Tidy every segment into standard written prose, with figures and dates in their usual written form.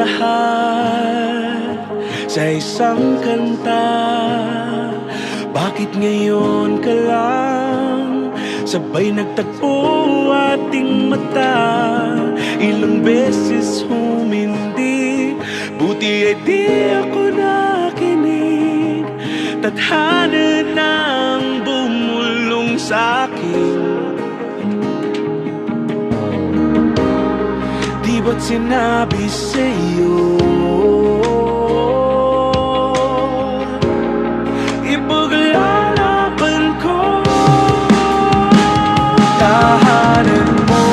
lahat sa isang kanta. Bakit ngayon ka lang sabay nagtagpo ating mata? Ilang beses humindi, buti ay di ako nakinig. Tadhana nang bumulong sa'kin. Di ba't sinabi sa'yo ipaglalaban ko? Tahanan mo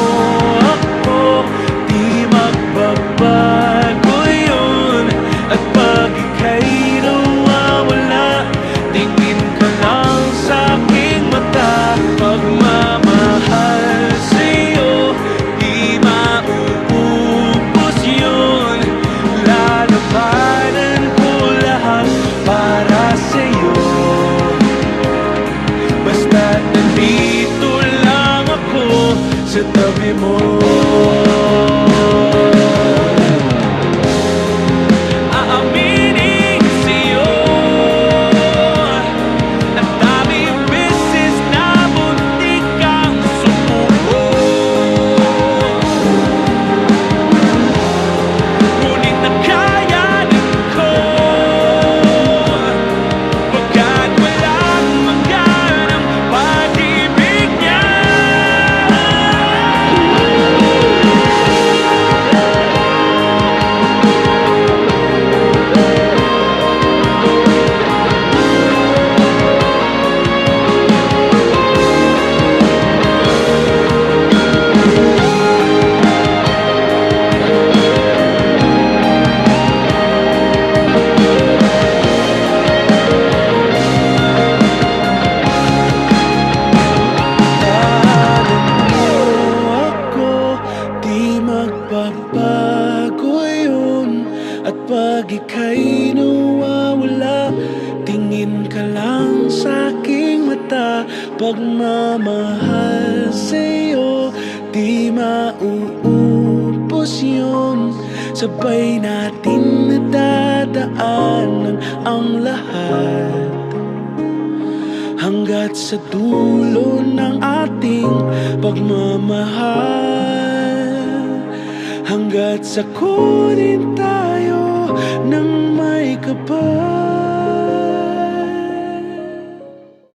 ako, di magbabago yun. At pag ika'y nawawala, tingin ka lang sa'king mata. Pagmamahal sa'yo, di mauubos yun. Lalabanan ko lahat para sa'yo. Basta't nandito lang ako sa tabi mo. Aaminin sa'yo, ang daming beses na muntik kang sumuko. Ngunit nakayanin ko, pagkat walang maganang pag-ibig niya. Di magbabago yun. At pag ika'y nawawala, tingin ka lang sa'king mata. Pagmamahal sa'yo, di mauubos yun. Sabay natin nadadaanan ang lahat hanggat sa dulo ng ating pagmamahal. Hanggat sa kunin tayo ng may kapal.